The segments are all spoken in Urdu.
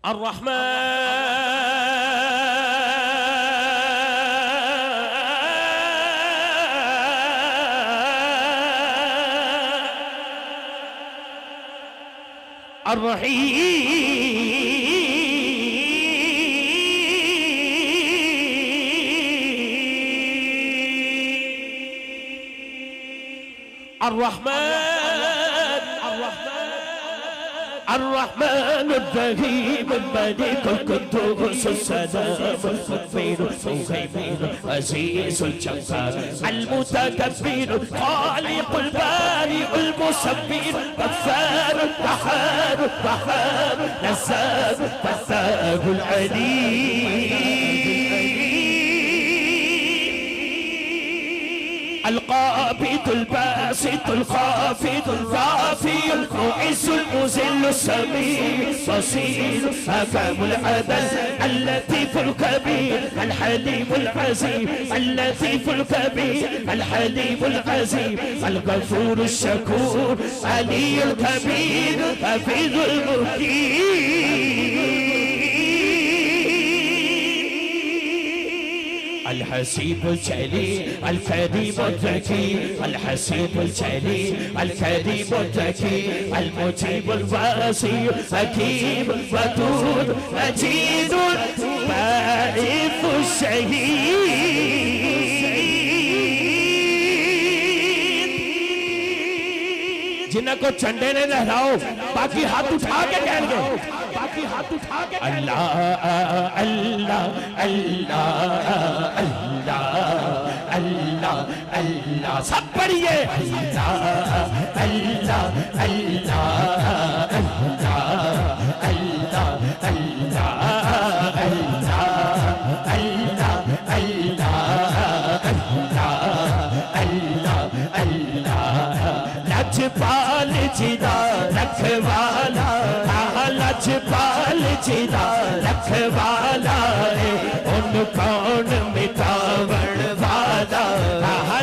الرحمن الرحيم الملك القدوس السلام المؤمن المهيمن العزيز الجبار المتكبر خالق البارئ المصبر غفار القهار القهار نزار فتاه العليم القابض الباسط الخافض الرافع المعز المذل السميع البصير حكم العدل اللطيف الكبير الحليم العظيم اللطيف الكبير الحليم العظيم الغفور الشكور علي الكبير حفيظ المكين الحسيب الجليل الكريم الذكي الحسيب الجليل الكريم الذكي المجيب الواسع حكيم ودود مجيد باعث الشهيد جنہ کو چنڈے نے لہراؤ باقی ہاتھ اٹھا کے کہہ گے باقی ہاتھ اٹھا کے اللہ اللہ اللہ اللہ اللہ اللہ سب پڑھئے اللہ اللہ اللہ اللہ اللہ اللہ اللہ اللہ اللہ لجپال جدا رکھوالا لجپال جدا رکھوالا ان کون مٹاون والا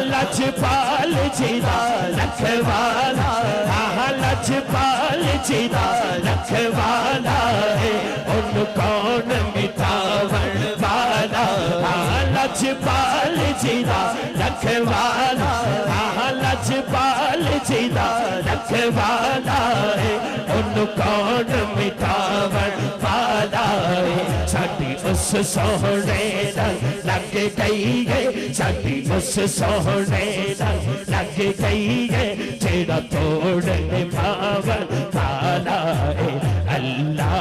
لجپال جدا رکھوالا لجپال جدا رکھوالا ان کون مٹاون والا لجپال جدا رکھوالا لجپال جدا رکھوالا ان کون مٹاون والا ساڈی اس سونے نال لگ گئی ہے ساڈی اس سونے نال لگ گئی ہے جیڑا توڑن پاون والا ہے اللہ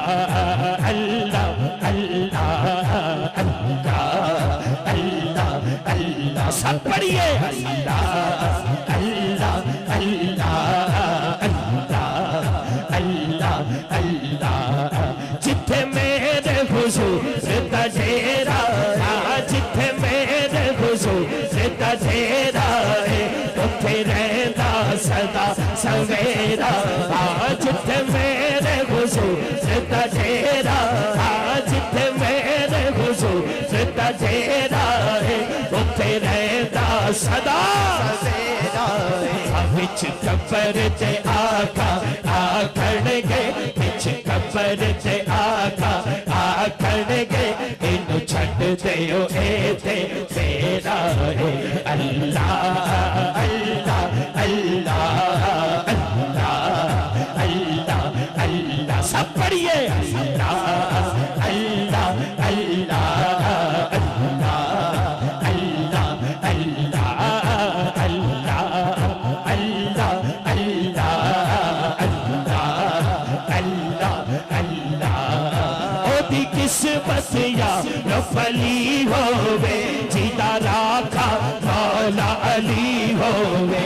اللہ اللہ اللہ اللہ اللہ سب پڑھئے اللہ اللہ اللہ اللہ اللہ جتھے میرے حضور دا ڈیرا جتھے میرے حضور دا ڈیرا اتھے رہندا سدا سویرا جتھے میرے حضور دا ڈیرا جتھے میرے حضور دا ڈیرا اتھے رہندا سدا سویرا وچ قبر تے آقا آکھن گے وچ قبر تے آقا آکھن گے اینو چھڈ دیو اے تے تیرا ہے اللہ اللہ اللہ اللہ اللہ اللہ سب پڑھئے اللہ اللہ اللہ اللہ اللہ اللہ قسمت یا نفلی ہووے جیتا راکھا مولا علی ہووے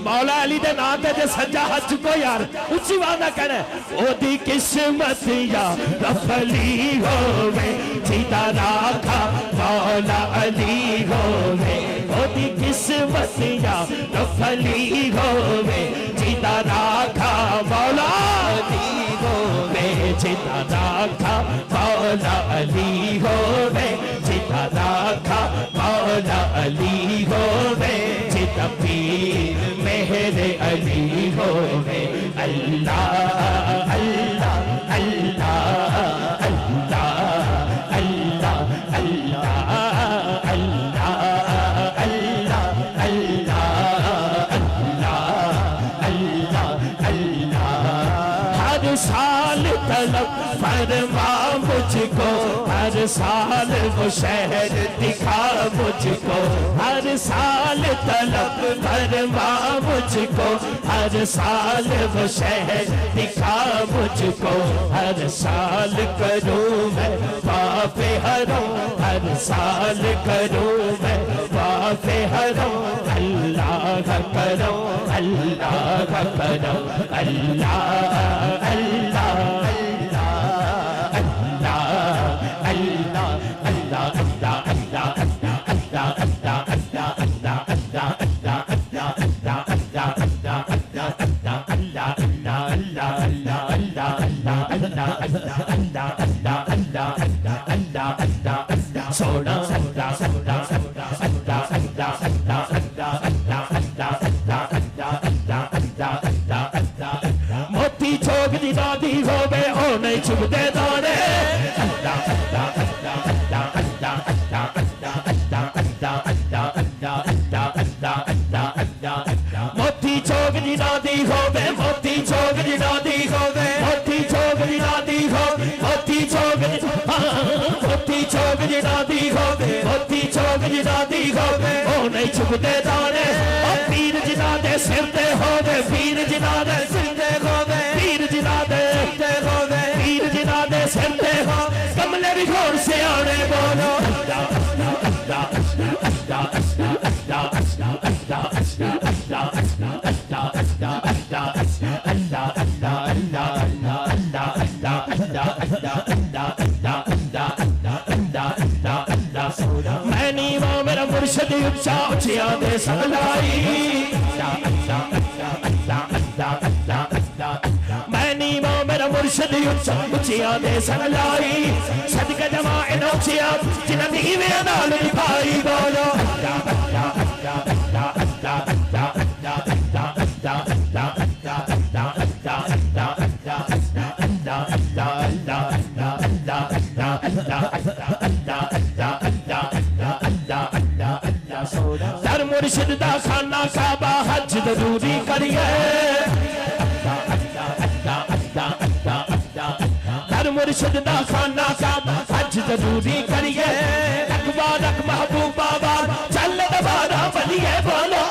مولا علی دے ناتے جے سجا ہاتھ چکو یار اچھی وعدہ کہنے او دی قسمت یا نفلی ہووے جیتا راکھا مولا علی ہووے او دی قسمت یا نفلی ہووے جیتا راکھا مولا علی ہووے جیتا راکھا مولا علی ہووے جیتا راکھا مولا علی ہووے جیتا پیر مہر علی ہووے اللہ اللہ اللہ اللہ اللہ اللہ اللہ اللہ اللہ ہر سال طلب فرما مجھ کو ہر سال وہ شہر دکھا مجھ کو ہر سال طلب فرما مجھ کو ہر سال وہ شہر دکھا مجھ کو ہر سال کروں میں طواف حرم ہر سال کروں میں طواف حرم اللہ کا کرم اللہ کا کرم اللہ اللہ موتی چوک دی دادی ہوے او نہیں چھپتے دانے موتی چوک دی دادی ہوے موتی چوک دی دادی ہوے موتی چوک دی دادی ہوے موتی چوک دی موتی چوک دی دادی ہوے موتی چوک دی دادی ہوے او نہیں چھپتے دانے او پیر جنہ دے سر تے ہوے پیر جنہ دے سر تے ہوے پیر جنہ دے سر تے ہوے پیر جنہ دے سر تے ہو کملے بھی گھوڑ سے آنے بولو میں نیواں میرا مرشد اچھا اچھیاں دے سلائی میں نیواں میرا مرشد اچھا اچھیاں دے سلائی صدقہ جماع نوچیاں جنہ دیوے نال نبھائی بولو در مرشد دا خانہ کعبہ حج ضروری کریے در مرشد دا خانہ کعبہ حج ضروری کریے رقبہ رق محبوب آباد چل دوبارہ بلیے بولو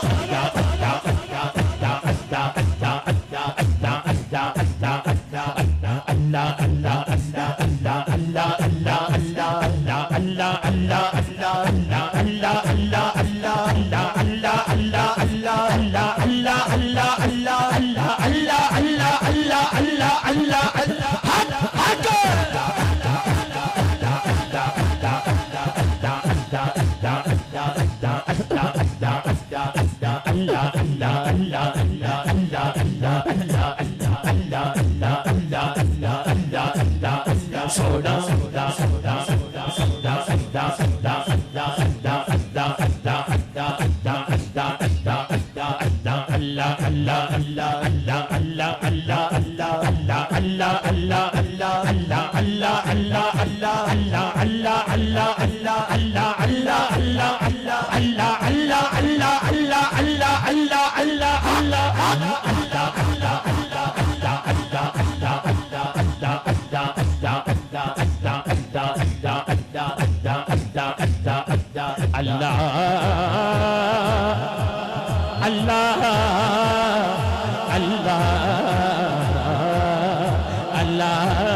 اللہ